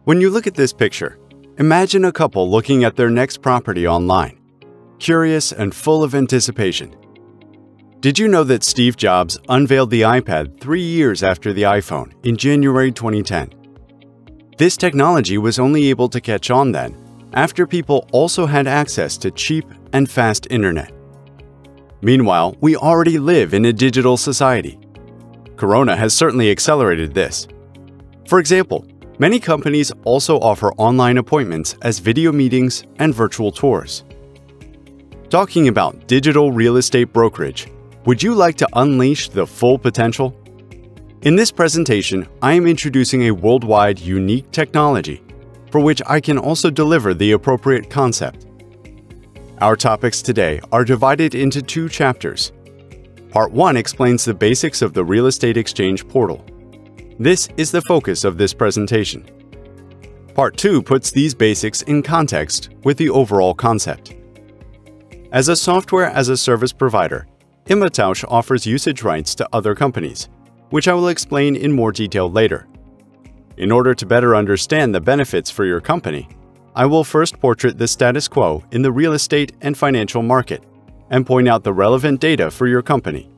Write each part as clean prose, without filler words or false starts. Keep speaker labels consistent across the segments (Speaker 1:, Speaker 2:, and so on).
Speaker 1: When you look at this picture, imagine a couple looking at their next property online, curious and full of anticipation. Did you know that Steve Jobs unveiled the iPad 3 years after the iPhone in January 2010? This technology was only able to catch on then, after people also had access to cheap and fast internet. Meanwhile, we already live in a digital society. Corona has certainly accelerated this. For example, many companies also offer online appointments as video meetings and virtual tours. Talking about digital real estate brokerage, would you like to unleash the full potential? In this presentation, I am introducing a worldwide unique technology for which I can also deliver the appropriate concept. Our topics today are divided into 2 chapters. Part 1 explains the basics of the real estate exchange portal. This is the focus of this presentation. Part 2 puts these basics in context with the overall concept. As a software-as-a-service provider, Immotausch offers usage rights to other companies, which I will explain in more detail later. In order to better understand the benefits for your company, I will first portrait the status quo in the real estate and financial market and point out the relevant data for your company.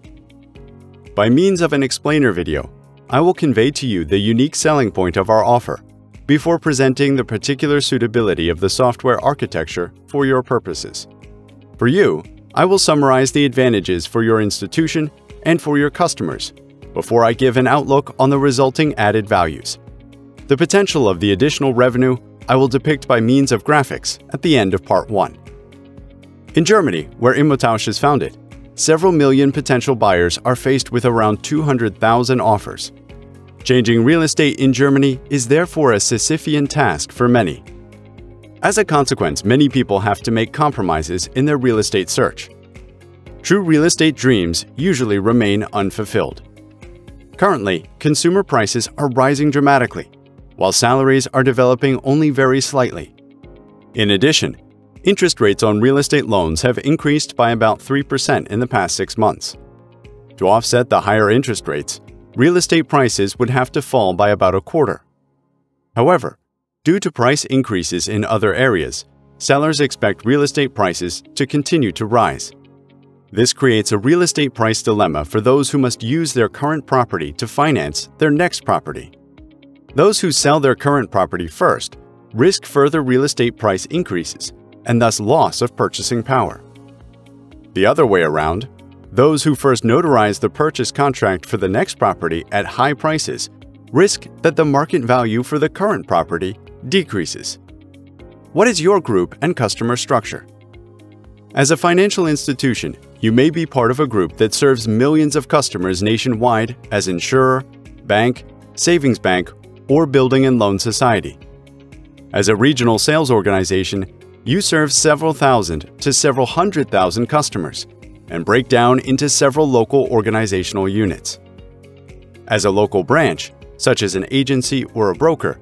Speaker 1: By means of an explainer video, I will convey to you the unique selling point of our offer before presenting the particular suitability of the software architecture for your purposes. For you, I will summarize the advantages for your institution and for your customers before I give an outlook on the resulting added values. The potential of the additional revenue I will depict by means of graphics at the end of Part 1. In Germany, where Immotausch is founded, several million potential buyers are faced with around 200,000 offers. Changing real estate in Germany is therefore a Sisyphean task for many. As a consequence, many people have to make compromises in their real estate search. True real estate dreams usually remain unfulfilled. Currently, consumer prices are rising dramatically, while salaries are developing only very slightly. In addition, interest rates on real estate loans have increased by about 3% in the past 6 months. To offset the higher interest rates, real estate prices would have to fall by about a quarter. However, due to price increases in other areas, sellers expect real estate prices to continue to rise. This creates a real estate price dilemma for those who must use their current property to finance their next property. Those who sell their current property first risk further real estate price increases and thus loss of purchasing power. The other way around, those who first notarize the purchase contract for the next property at high prices risk that the market value for the current property decreases. What is your group and customer structure? As a financial institution, you may be part of a group that serves millions of customers nationwide as insurer, bank, savings bank, or building and loan society. As a regional sales organization, you serve several thousand to several hundred thousand customers and break down into several local organizational units. As a local branch, such as an agency or a broker,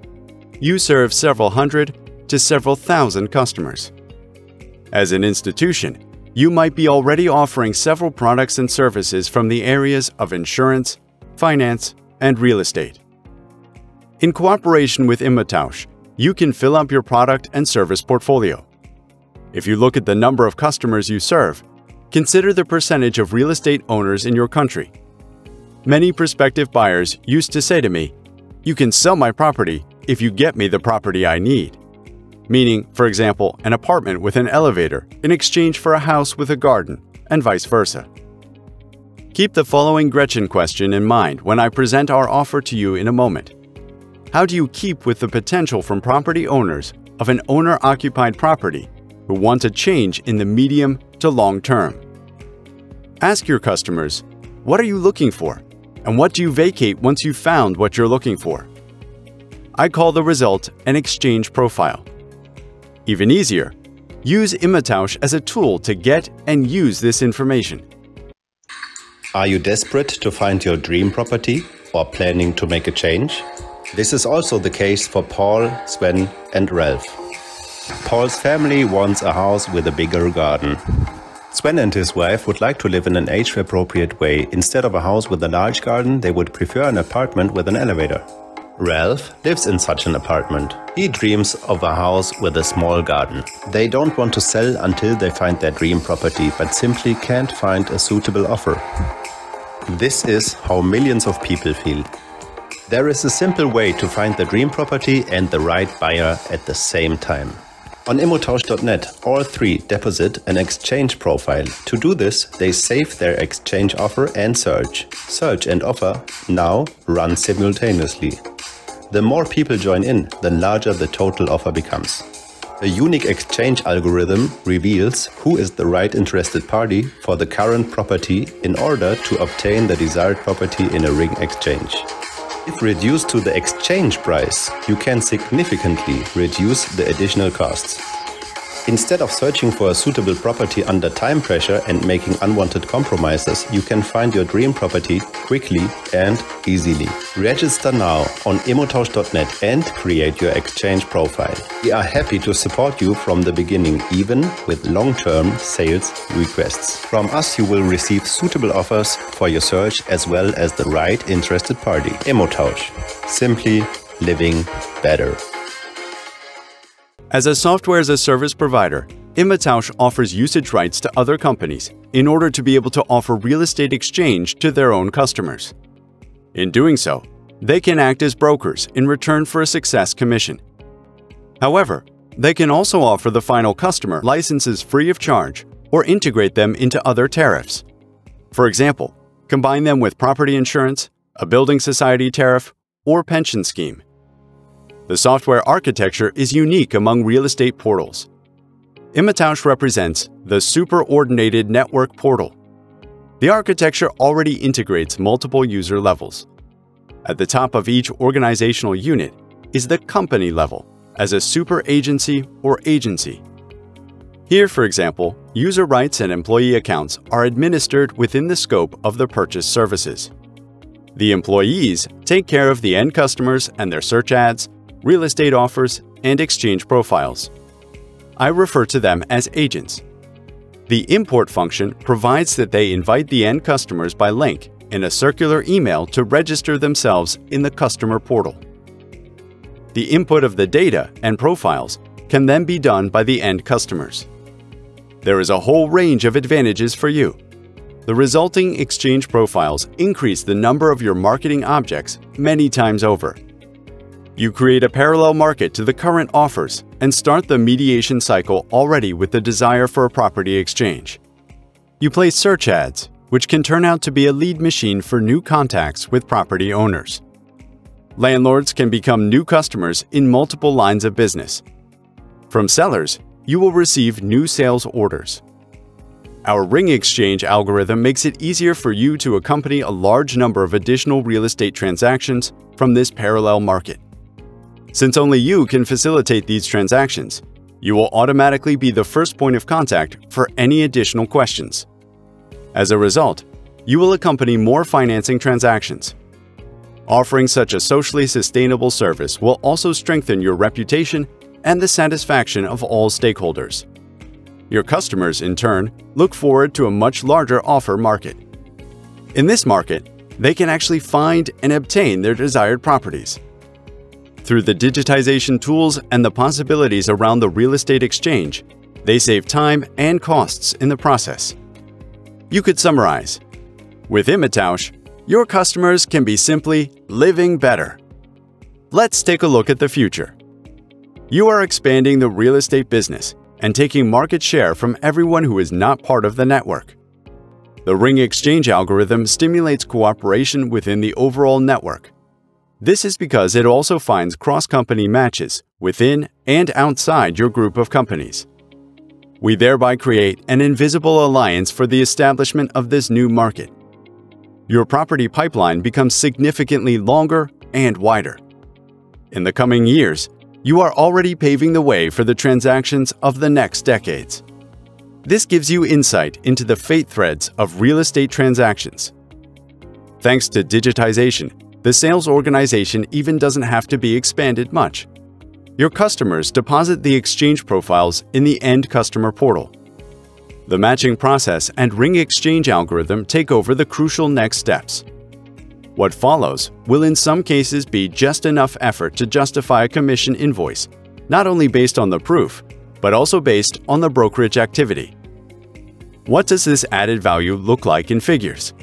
Speaker 1: you serve several hundred to several thousand customers. As an institution, you might be already offering several products and services from the areas of insurance, finance, and real estate. In cooperation with Immotausch, you can fill up your product and service portfolio. If you look at the number of customers you serve, consider the percentage of real estate owners in your country. Many prospective buyers used to say to me, "You can sell my property if you get me the property I need." Meaning, for example, an apartment with an elevator in exchange for a house with a garden, and vice versa. Keep the following Gretchen question in mind when I present our offer to you in a moment. How do you keep with the potential from property owners of an owner-occupied property who want a change in the medium to long term? Ask your customers, what are you looking for, and what do you vacate once you've found what you're looking for? I call the result an exchange profile. Even easier, use Immotausch as a tool to get and use this information.
Speaker 2: Are you desperate to find your dream property or planning to make a change? This is also the case for Paul, Sven, and Ralph. Paul's family wants a house with a bigger garden. Sven and his wife would like to live in an age-appropriate way. Instead of a house with a large garden, they would prefer an apartment with an elevator. Ralph lives in such an apartment. He dreams of a house with a small garden. They don't want to sell until they find their dream property, but simply can't find a suitable offer. This is how millions of people feel. There is a simple way to find the dream property and the right buyer at the same time. On Immotausch.net, all three deposit an exchange profile. To do this, they save their exchange offer and search. Search and offer now run simultaneously. The more people join in, the larger the total offer becomes. A unique exchange algorithm reveals who is the right interested party for the current property in order to obtain the desired property in a ring exchange. If reduced to the exchange price, you can significantly reduce the additional costs. Instead of searching for a suitable property under time pressure and making unwanted compromises, you can find your dream property quickly and easily. Register now on Immotausch.net and create your exchange profile. We are happy to support you from the beginning, even with long-term sales requests. From us, you will receive suitable offers for your search as well as the right interested party. Immotausch. Simply living better.
Speaker 1: As a software-as-a-service provider, Immotausch offers usage rights to other companies in order to be able to offer real estate exchange to their own customers. In doing so, they can act as brokers in return for a success commission. However, they can also offer the final customer licenses free of charge or integrate them into other tariffs. For example, combine them with property insurance, a building society tariff, or pension scheme. The software architecture is unique among real estate portals. Immotausch represents the superordinated network portal. The architecture already integrates multiple user levels. At the top of each organizational unit is the company level as a super agency or agency. Here, for example, user rights and employee accounts are administered within the scope of the purchase services. The employees take care of the end customers and their search ads, real estate offers, and exchange profiles. I refer to them as agents. The import function provides that they invite the end customers by link in a circular email to register themselves in the customer portal. The input of the data and profiles can then be done by the end customers. There is a whole range of advantages for you. The resulting exchange profiles increase the number of your marketing objects many times over. You create a parallel market to the current offers and start the mediation cycle already with the desire for a property exchange. You place search ads, which can turn out to be a lead machine for new contacts with property owners. Landlords can become new customers in multiple lines of business. From sellers, you will receive new sales orders. Our ring exchange algorithm makes it easier for you to accompany a large number of additional real estate transactions from this parallel market. Since only you can facilitate these transactions, you will automatically be the first point of contact for any additional questions. As a result, you will accompany more financing transactions. Offering such a socially sustainable service will also strengthen your reputation and the satisfaction of all stakeholders. Your customers, in turn, look forward to a much larger offer market. In this market, they can actually find and obtain their desired properties. Through the digitization tools and the possibilities around the real estate exchange, they save time and costs in the process. You could summarize: with Immotausch, your customers can be simply living better. Let's take a look at the future. You are expanding the real estate business and taking market share from everyone who is not part of the network. The ring exchange algorithm stimulates cooperation within the overall network. This is because it also finds cross-company matches within and outside your group of companies. We thereby create an invisible alliance for the establishment of this new market. Your property pipeline becomes significantly longer and wider. In the coming years, you are already paving the way for the transactions of the next decades. This gives you insight into the fate threads of real estate transactions. Thanks to digitization, the sales organization even doesn't have to be expanded much. Your customers deposit the exchange profiles in the end customer portal. The matching process and ring exchange algorithm take over the crucial next steps. What follows will in some cases be just enough effort to justify a commission invoice, not only based on the proof, but also based on the brokerage activity. What does this added value look like in figures?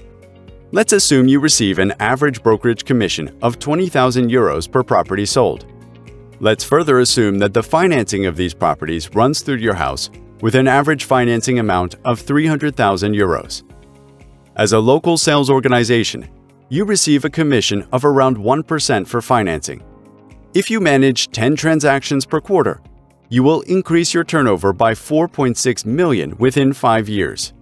Speaker 1: Let's assume you receive an average brokerage commission of 20,000 euros per property sold. Let's further assume that the financing of these properties runs through your house with an average financing amount of 300,000 euros. As a local sales organization, you receive a commission of around 1% for financing. If you manage 10 transactions per quarter, you will increase your turnover by 4.6 million within 5 years.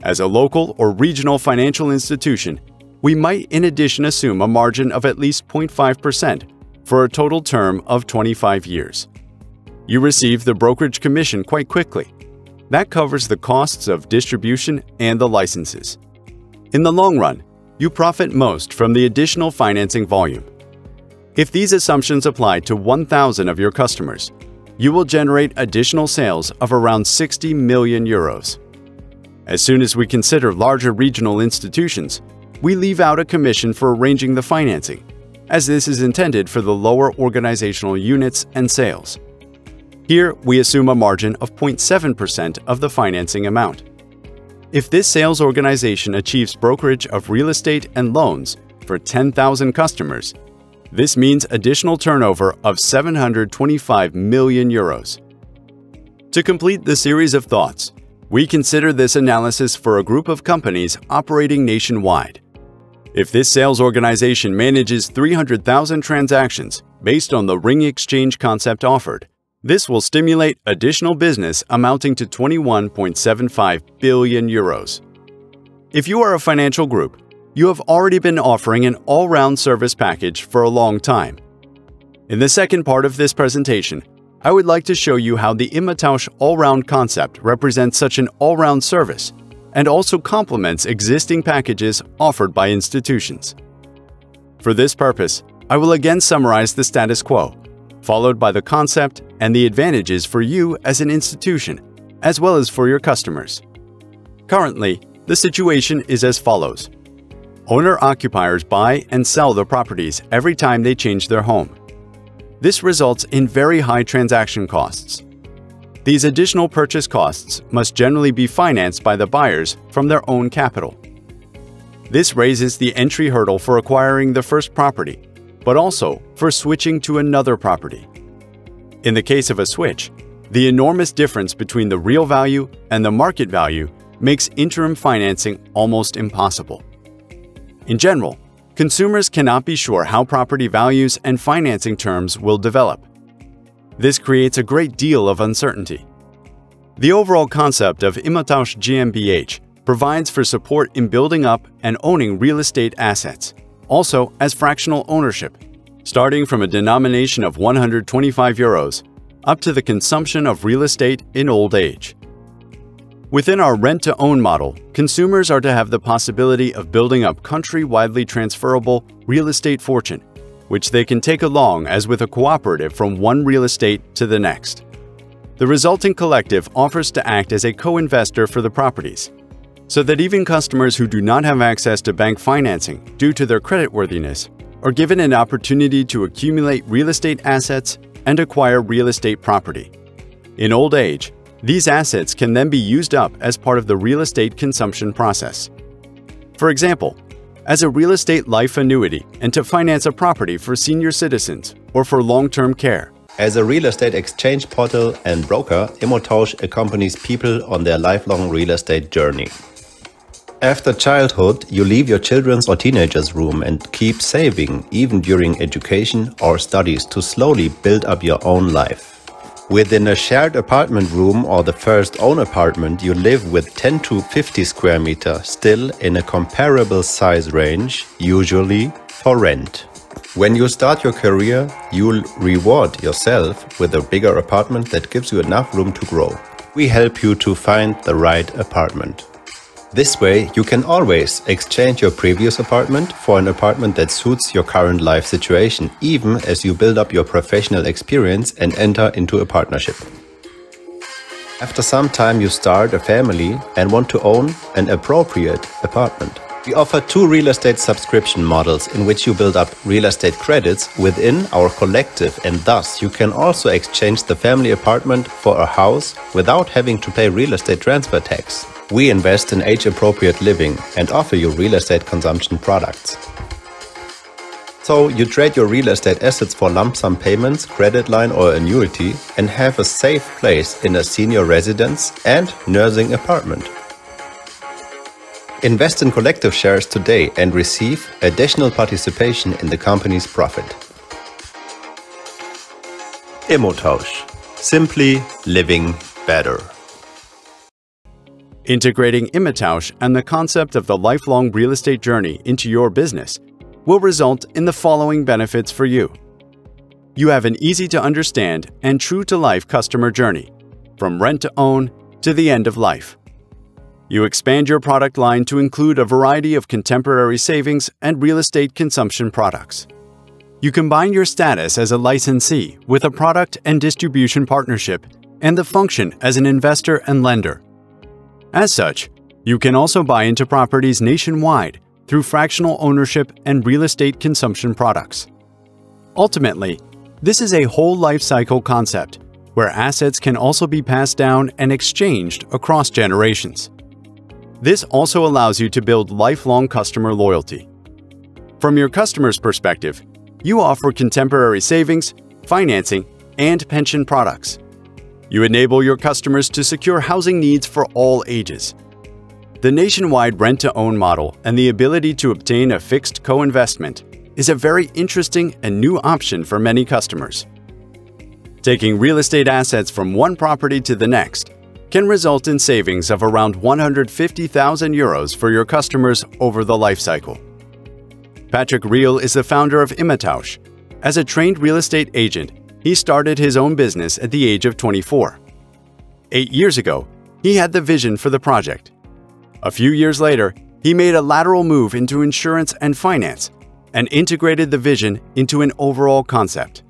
Speaker 1: As a local or regional financial institution, we might in addition assume a margin of at least 0.5% for a total term of 25 years. You receive the brokerage commission quite quickly. That covers the costs of distribution and the licenses. In the long run, you profit most from the additional financing volume. If these assumptions apply to 1,000 of your customers, you will generate additional sales of around 60 million euros. As soon as we consider larger regional institutions, we leave out a commission for arranging the financing, as this is intended for the lower organizational units and sales. Here, we assume a margin of 0.7% of the financing amount. If this sales organization achieves brokerage of real estate and loans for 10,000 customers, this means additional turnover of 725 million euros. To complete the series of thoughts, we consider this analysis for a group of companies operating nationwide. If this sales organization manages 300,000 transactions based on the ring exchange concept offered, this will stimulate additional business amounting to 21.75 billion euros. If you are a financial group, you have already been offering an all-round service package for a long time. In the second part of this presentation, I would like to show you how the Immotausch all-round concept represents such an all-round service and also complements existing packages offered by institutions. For this purpose, I will again summarize the status quo, followed by the concept and the advantages for you as an institution, as well as for your customers. Currently, the situation is as follows. Owner-occupiers buy and sell the properties every time they change their home. This results in very high transaction costs. These additional purchase costs must generally be financed by the buyers from their own capital. This raises the entry hurdle for acquiring the first property, but also for switching to another property. In the case of a switch, the enormous difference between the real value and the market value makes interim financing almost impossible. In general, consumers cannot be sure how property values and financing terms will develop. This creates a great deal of uncertainty. The overall concept of Immotausch GmbH provides for support in building up and owning real estate assets, also as fractional ownership, starting from a denomination of 125 euros up to the consumption of real estate in old age. Within our rent-to-own model, consumers are to have the possibility of building up country-widely transferable real estate fortune, which they can take along as with a cooperative from one real estate to the next. The resulting collective offers to act as a co-investor for the properties, so that even customers who do not have access to bank financing due to their creditworthiness are given an opportunity to accumulate real estate assets and acquire real estate property. In old age, these assets can then be used up as part of the real estate consumption process. For example, as a real estate life annuity and to finance a property for senior citizens or for long-term care.
Speaker 2: As a real estate exchange portal and broker, Immotausch accompanies people on their lifelong real estate journey. After childhood, you leave your children's or teenagers' room and keep saving, even during education or studies, to slowly build up your own life. Within a shared apartment room or the first own apartment, you live with 10 to 50 square meters, still in a comparable size range, usually for rent. When you start your career, you'll reward yourself with a bigger apartment that gives you enough room to grow. We help you to find the right apartment. This way, you can always exchange your previous apartment for an apartment that suits your current life situation, even as you build up your professional experience and enter into a partnership. After some time, you start a family and want to own an appropriate apartment. We offer 2 real estate subscription models in which you build up real estate credits within our collective, and thus you can also exchange the family apartment for a house without having to pay real estate transfer tax. We invest in age-appropriate living and offer you real estate consumption products. So you trade your real estate assets for lump sum payments, credit line or annuity, and have a safe place in a senior residence and nursing apartment. Invest in collective shares today and receive additional participation in the company's profit. Immotausch. Simply living better.
Speaker 1: Integrating Immotausch and the concept of the lifelong real estate journey into your business will result in the following benefits for you. You have an easy-to-understand and true-to-life customer journey, from rent to own to the end of life. You expand your product line to include a variety of contemporary savings and real estate consumption products. You combine your status as a licensee with a product and distribution partnership and the function as an investor and lender. As such, you can also buy into properties nationwide through fractional ownership and real estate consumption products. Ultimately, this is a whole life cycle concept where assets can also be passed down and exchanged across generations. This also allows you to build lifelong customer loyalty. From your customer's perspective, you offer contemporary savings, financing, and pension products. You enable your customers to secure housing needs for all ages. The nationwide rent-to-own model and the ability to obtain a fixed co-investment is a very interesting and new option for many customers. Taking real estate assets from one property to the next can result in savings of around 150,000 euros for your customers over the life cycle. Patrick Reel is the founder of Immotausch. As a trained real estate agent, he started his own business at the age of 24. 8 years ago, he had the vision for the project. A few years later, he made a lateral move into insurance and finance and integrated the vision into an overall concept.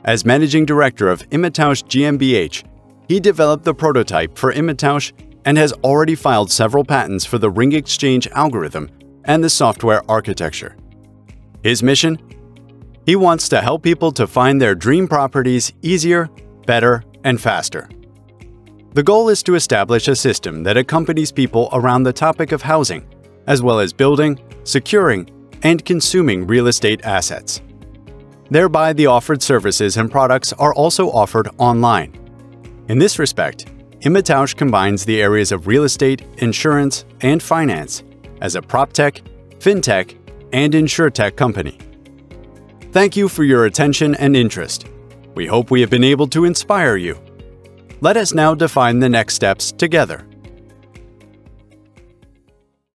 Speaker 1: As managing director of Immotausch GmbH, he developed the prototype for Immotausch and has already filed several patents for the ring exchange algorithm and the software architecture. His mission? He wants to help people to find their dream properties easier, better, and faster. The goal is to establish a system that accompanies people around the topic of housing, as well as building, securing, and consuming real estate assets. Thereby, the offered services and products are also offered online. In this respect, Immotausch combines the areas of real estate, insurance, and finance as a PropTech, FinTech, and InsurTech company. Thank you for your attention and interest. We hope we have been able to inspire you. Let us now define the next steps together.